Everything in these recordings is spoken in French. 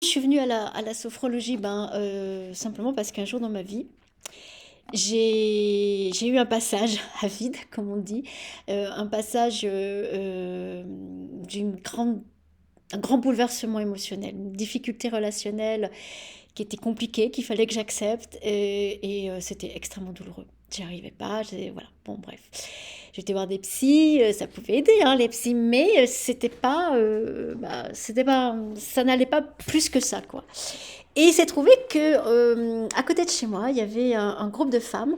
Je suis venue à la sophrologie, simplement parce qu'un jour dans ma vie, j'ai eu un passage à vide, comme on dit, un passage d'une grande, un grand bouleversement émotionnel, une difficulté relationnelle qui était compliquée, qu'il fallait que j'accepte, c'était extrêmement douloureux. J'y arrivais pas, voilà, bon bref. J'étais voir des psys, ça pouvait aider, hein, les psys, mais c'était pas, ça n'allait pas plus que ça, quoi. Et il s'est trouvé que à côté de chez moi, il y avait un groupe de femmes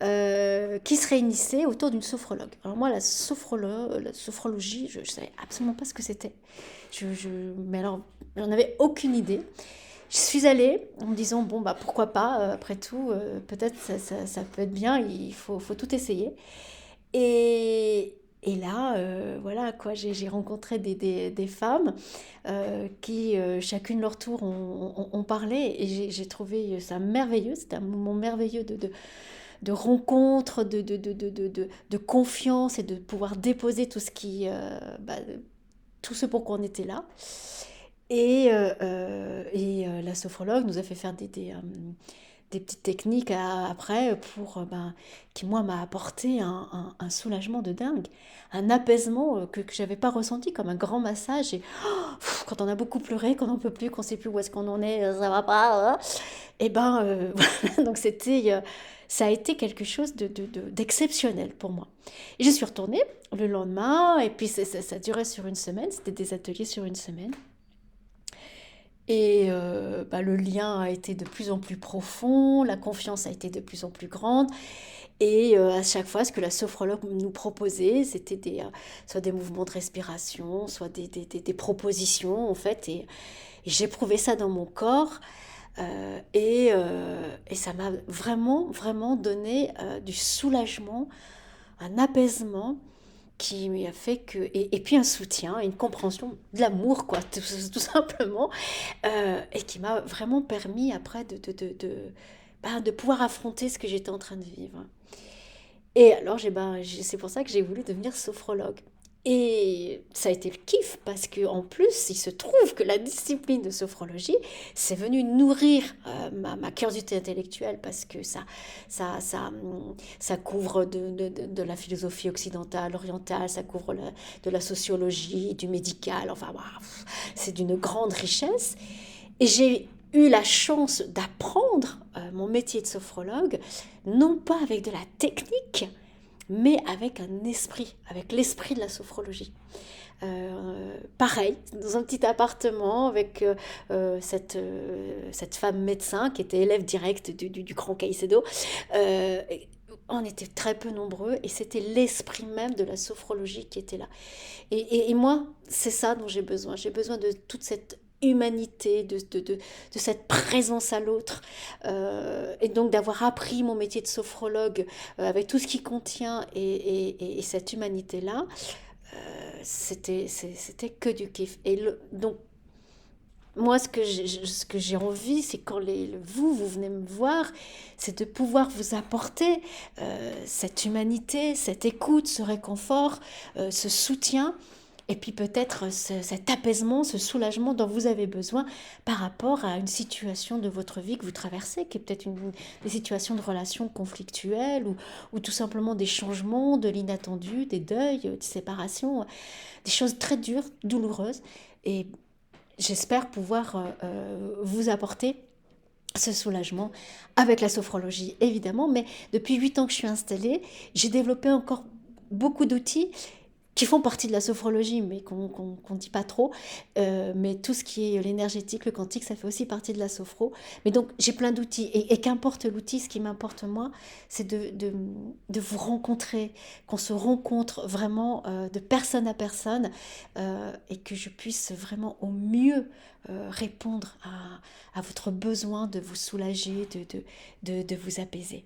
qui se réunissaient autour d'une sophrologue. Alors moi, la sophrologie, je ne savais absolument pas ce que c'était. Mais alors, j'en avais aucune idée. Je suis allée en me disant, bon, bah pourquoi pas, après tout, peut-être ça peut être bien, faut tout essayer. Et là, voilà, quoi, j'ai rencontré des femmes qui, chacune leur tour, ont parlé et j'ai trouvé ça merveilleux. C'était un moment merveilleux de rencontre, de confiance et de pouvoir déposer tout ce tout ce pour quoi on était là. La sophrologue nous a fait faire des petites techniques après qui, moi, m'a apporté un soulagement de dingue, un apaisement que j'avais pas ressenti, comme un grand massage. Et quand on a beaucoup pleuré, qu'on n'en peut plus, qu'on sait plus où est-ce qu'on en est, ça va pas. Voilà, donc ça a été quelque chose d'exceptionnel pour moi. Et je suis retournée le lendemain, et puis ça durait sur une semaine, c'était des ateliers sur une semaine. Le lien a été de plus en plus profond, la confiance a été de plus en plus grande. À chaque fois, ce que la sophrologue nous proposait, c'était soit des mouvements de respiration, soit des propositions, en fait. Et j'éprouvais ça dans mon corps. Et ça m'a vraiment, vraiment donné du soulagement, un apaisement qui a fait que... Et puis un soutien, une compréhension, de l'amour, quoi, tout simplement, et qui m'a vraiment permis après de pouvoir affronter ce que j'étais en train de vivre. Et alors, c'est pour ça que j'ai voulu devenir sophrologue. Et ça a été le kiff parce que en plus, il se trouve que la discipline de sophrologie, c'est venu nourrir ma curiosité intellectuelle parce que ça couvre de la philosophie occidentale, orientale, ça couvre de la sociologie, du médical, enfin, c'est d'une grande richesse. Et j'ai eu la chance d'apprendre mon métier de sophrologue, non pas avec de la technique, mais avec un esprit, avec l'esprit de la sophrologie. Pareil, dans un petit appartement avec cette femme médecin qui était élève directe du Grand Caicedo. Euh, on était très peu nombreux et c'était l'esprit même de la sophrologie qui était là. Et moi, c'est ça dont j'ai besoin. J'ai besoin de toute cette humanité, de cette présence à l'autre. Et donc d'avoir appris mon métier de sophrologue avec tout ce qui contient et cette humanité-là, c'était que du kiff. Donc moi, ce que j'ai envie, c'est quand vous venez me voir, c'est de pouvoir vous apporter cette humanité, cette écoute, ce réconfort, ce soutien, et puis peut-être cet apaisement, ce soulagement dont vous avez besoin par rapport à une situation de votre vie que vous traversez, qui est peut-être des situations de relations conflictuelles ou tout simplement des changements, de l'inattendu, des deuils, des séparations, des choses très dures, douloureuses. Et j'espère pouvoir vous apporter ce soulagement avec la sophrologie, évidemment. Mais depuis 8 ans que je suis installée, j'ai développé encore beaucoup d'outils qui font partie de la sophrologie, mais qu'on ne dit pas trop. Mais tout ce qui est l'énergétique, le quantique, ça fait aussi partie de la sophro. Mais donc, j'ai plein d'outils. Et qu'importe l'outil, ce qui m'importe moi, c'est de vous rencontrer, qu'on se rencontre vraiment de personne à personne et que je puisse vraiment au mieux répondre à votre besoin de vous soulager, de vous apaiser.